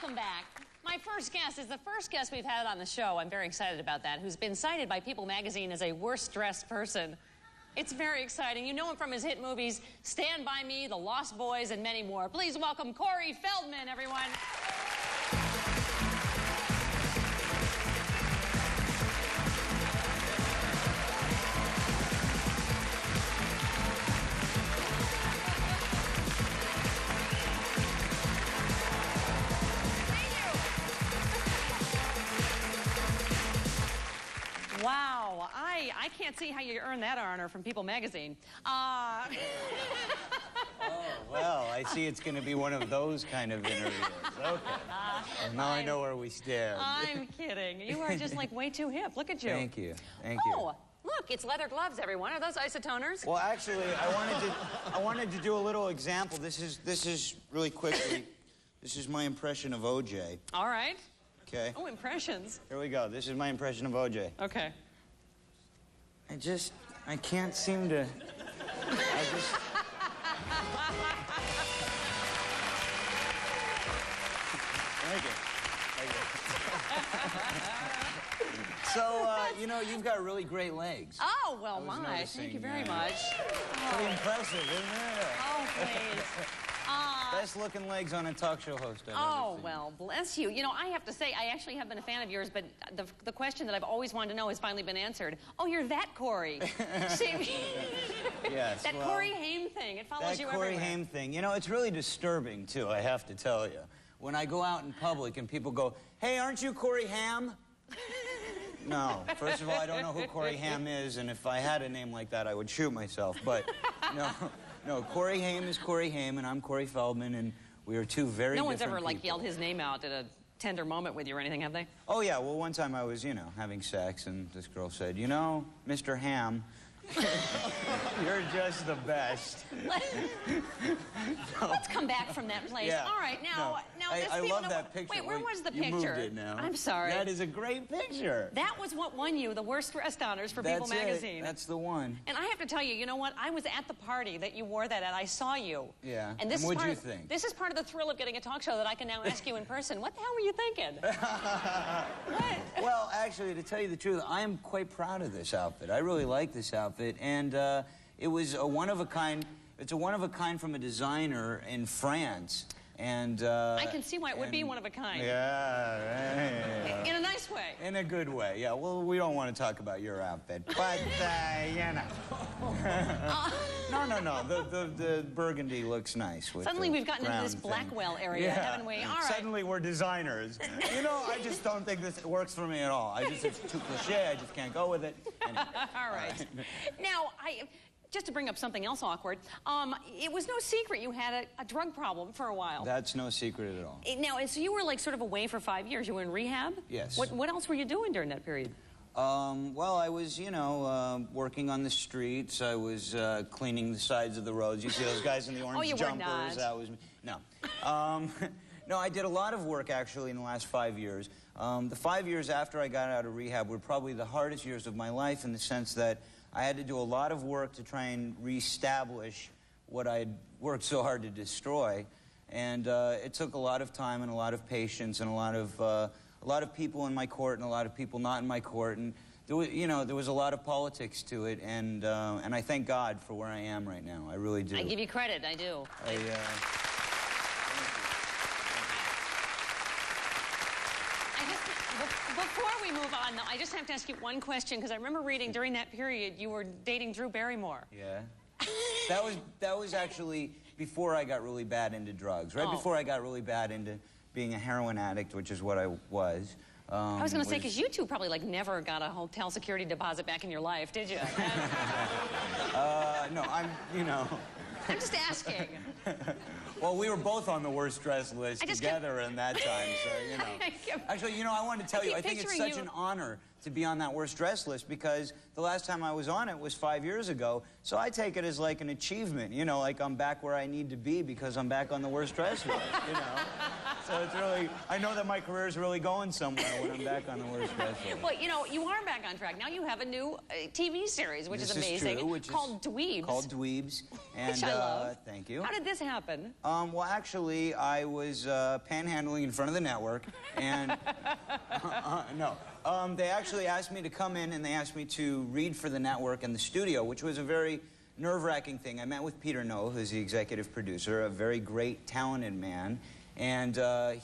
Welcome back. My first guest is the first guest we've had on the show. I'm very excited about that. Who's been cited by People magazine as a worst-dressed person. It's very exciting. You know him from his hit movies, Stand By Me, The Lost Boys, and many more. Please welcome Corey Feldman, everyone. Wow, I can't see how you earned that honor from People magazine. Oh, well, I see it's going to be one of those kind of interviews. Okay. Well, now I know where we stand. I'm kidding. You are just like way too hip. Look at you. Thank you. Thank you. Oh, look, it's leather gloves, everyone. Are those isotoners? Well, actually, I wanted to do a little example. This is really quickly. This is my impression of OJ. All right. Okay. Oh, impressions. Here we go. This is my impression of OJ. Okay. I can't seem to... Thank you. So, you know, you've got really great legs. Oh, well, my. Thank you very much. Pretty impressive, isn't it? Oh, please. Best looking legs on a talk show host I've ever seen. Well, bless you. You know, I have to say, I actually have been a fan of yours, but the question that I've always wanted to know has finally been answered. Oh, you're that Corey. See, yes, that Corey Haim thing. It follows you everywhere. That Corey Haim thing. You know, it's really disturbing, too, I have to tell you. When I go out in public and people go, hey, aren't you Corey Haim? No. First of all, I don't know who Corey Haim is, and if I had a name like that, I would shoot myself. But, no, Corey Haim is Corey Haim, and I'm Corey Feldman, and we are two very different No one's ever, people. like, yelled his name out at a tender moment with you or anything, have they? Oh, yeah. Well, one time I was, you know, having sex, and this girl said, you know, Mr. Ham, you're just the best. Let's come back from that place. Yeah. All right, now, I love that picture. Wait, where was the you picture? Moved it now. I'm sorry. That is a great picture. That was what won you the worst dressed honors for People magazine. That's the one. And I have to tell you, you know what? I was at the party that you wore that at. I saw you. Yeah. And this what'd you think? This is part of the thrill of getting a talk show that I can now ask you in person. What the hell were you thinking? What? Well, actually, to tell you the truth, I am quite proud of this outfit. I really like this outfit, and it was a one-of-a-kind. It's a one-of-a-kind from a designer in France. And I can see why it would be one of a kind. Yeah, in a nice way. In a good way, yeah. Well, we don't want to talk about your outfit, but you know. No. The burgundy looks nice. With suddenly we've gotten into this thing. Blackwell area, haven't we? All right. Suddenly we're designers. You know, I just don't think this works for me at all. It's too cliche. I just can't go with it. Anyway. All right. Now, just to bring up something else awkward, it was no secret you had a drug problem for a while. That's no secret at all. Now, so you were like sort of away for 5 years. You were in rehab? Yes. What else were you doing during that period? Well, I was, you know, working on the streets. I was cleaning the sides of the roads. You see those guys in the orange you jumpers? Were not. That was me. No. No, I did a lot of work, actually, in the last 5 years. The 5 years after I got out of rehab were probably the hardest years of my life in the sense that I had to do a lot of work to try and reestablish what I'd worked so hard to destroy. And it took a lot of time and a lot of patience and a lot of people in my court and a lot of people not in my court. And there was, you know, there was a lot of politics to it. And I thank God for where I am right now. I really do. I give you credit. I do. Before we move on, though, I just have to ask you one question, because I remember reading during that period you were dating Drew Barrymore. Yeah. That was actually before I got really bad into drugs. Right before I got really bad into being a heroin addict, which is what I was. I was going to say, because you two probably, like, never got a hotel security deposit back in your life, did you? No, you know... I'm just asking. Well, we were both on the worst dressed list together in that time, so, you know. Actually, you know, I wanted to tell you, I think it's such an honor to be on that worst dressed list because the last time I was on it was 5 years ago, so I take it as like an achievement, you know, like I'm back where I need to be because I'm back on the worst dressed list, you know. So it's really, I know that my career is really going somewhere when I'm back on the worst dressed person. Well, you know, you are back on track. Now you have a new TV series, which is amazing, called Dweebs. Called Dweebs. And, which I love. Thank you. How did this happen? Well, actually, I was panhandling in front of the network, and they actually asked me to come in, and they asked me to read for the network and the studio, which was a very nerve-wracking thing. I met with Peter Noe, who's the executive producer, a very great, talented man, and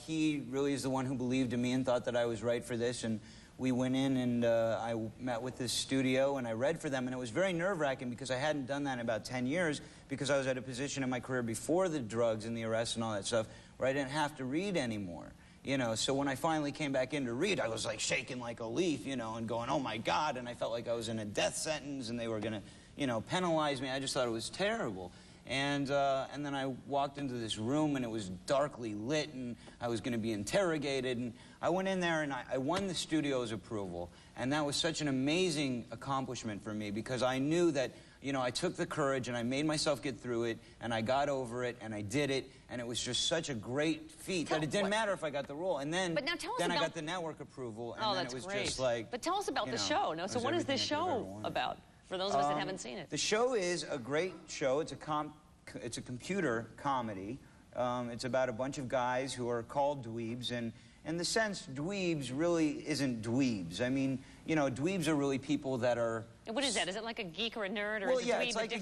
he really is the one who believed in me and thought that I was right for this, and we went in and I met with this studio and I read for them, and it was very nerve-wracking because I hadn't done that in about 10 years because I was at a position in my career before the drugs and the arrests and all that stuff where I didn't have to read anymore. You know, so when I finally came back in to read, I was like shaking like a leaf, you know, and going, oh my God, and I felt like I was in a death sentence and they were gonna, you know, penalize me. I just thought it was terrible. And then I walked into this room and it was darkly lit and I was gonna be interrogated, and I went in there and I won the studio's approval, and that was such an amazing accomplishment for me because I knew that, you know, I took the courage and I made myself get through it and I got over it and I did it, and it was just such a great feat that it didn't matter if I got the role. And then, I got the network approval, and then it was just like... But tell us about the show. No, so what is this show about, for those of us that haven't seen it? The show is a great show. It's a computer comedy. It's about a bunch of guys who are called dweebs, and in the sense, dweebs really isn't dweebs. I mean, you know, dweebs are really people that are... What is that? Is it like a geek or a nerd, or well, is yeah, it's like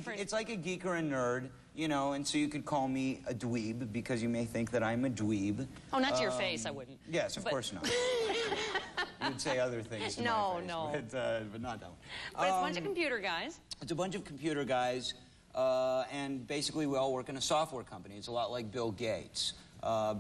a geek or a nerd, you know, and so you could call me a dweeb because you may think that I'm a dweeb. Oh, not to your face, I wouldn't. Yes, of course not. You'd say other things to my face, but not that one. But it's a bunch of computer guys. It's a bunch of computer guys, and basically we all work in a software company. It's a lot like Bill Gates.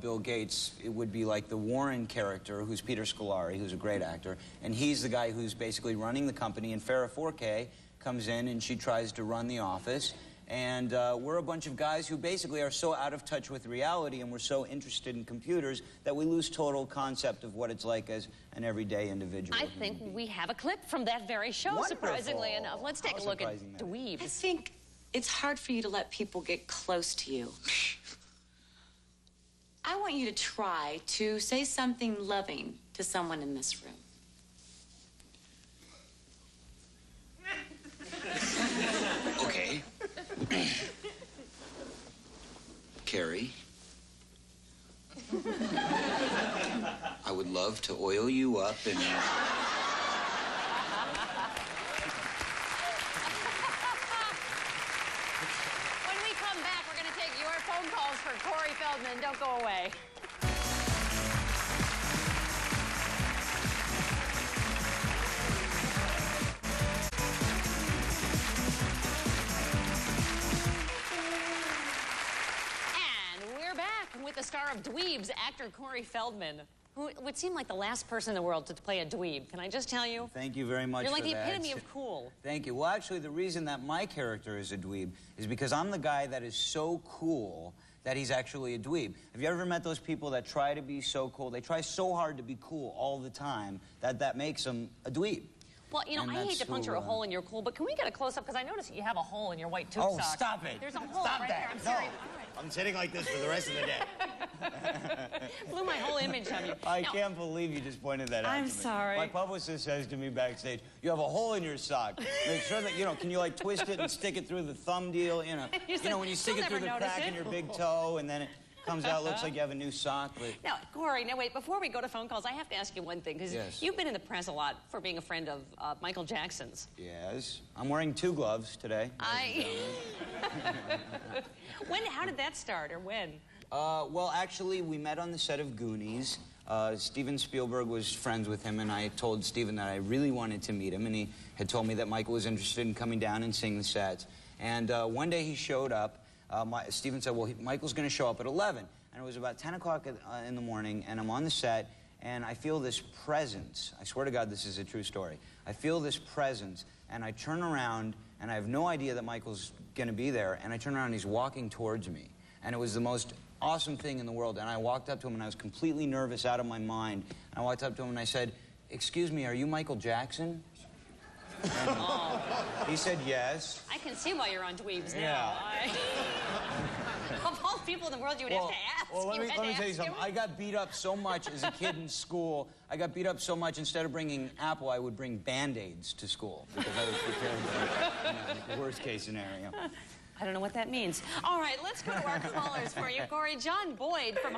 Bill Gates, it would be like the Warren character, who's Peter Scolari, who's a great actor, and he's the guy who's basically running the company, and Farrah Forkay comes in and she tries to run the office, and we're a bunch of guys who basically are so out of touch with reality and we're so interested in computers that we lose total concept of what it's like as an everyday individual. I think we have a clip from that very show, Wonderful. Surprisingly enough. Let's take a look at Dweebs. I think it's hard for you to let people get close to you. I want you to try to say something loving to someone in this room. Okay. Carrie, I would love to oil you up and... When we come back, we're going to take your phone calls for Corey Feldman. Don't go away. With the star of Dweebs, actor Corey Feldman, who would seem like the last person in the world to play a dweeb. Can I just tell you? Thank you very much. You're like for the that. epitome of cool. Thank you. Well, actually, the reason that my character is a dweeb is because I'm the guy that is so cool that he's actually a dweeb. Have you ever met those people that try to be so cool? They try so hard to be cool all the time that makes them a dweeb. Well, you know, I hate to puncture a hole in your cool, but can we get a close-up? Because I noticed you have a hole in your white tube Oh, socks. stop it. There's a hole Stop right that. there. I'm sorry. I'm sitting like this for the rest of the day. Blew my whole image on you. I can't believe you just pointed that out to me. I'm sorry. My publicist says to me backstage, you have a hole in your sock. Make sure that, you know, can you like twist it and stick it through the thumb deal? You know, when you stick it through the crack in your big toe and then it comes out, looks like you have a new sock. But... Now, Corey, now wait, before we go to phone calls, I have to ask you one thing, because you've been in the press a lot for being a friend of Michael Jackson's. Yes. I'm wearing 2 gloves today. How did that start, or when? Well, actually, we met on the set of Goonies. Steven Spielberg was friends with him, and I told Steven that I really wanted to meet him, and he had told me that Michael was interested in coming down and seeing the sets. And one day he showed up. Steven said, well, Michael's going to show up at 11. And it was about 10 o'clock in the morning, and I'm on the set, and I feel this presence. I swear to God, this is a true story. I feel this presence, and I turn around, and I have no idea that Michael's going to be there, and I turn around, and he's walking towards me. And it was the most awesome thing in the world. And I walked up to him, and I was completely nervous, out of my mind. And I walked up to him, and I said, excuse me, are you Michael Jackson? He said yes. I can see why you're on Dweebs now. Of all people in the world you would have to ask. Well, let me tell you something. I got beat up so much as a kid in school. I got beat up so much, instead of bringing Apple, I would bring Band-Aids to school because I was prepared for the worst-case scenario. I don't know what that means. All right, let's go to our callers for you. Corey, John Boyd from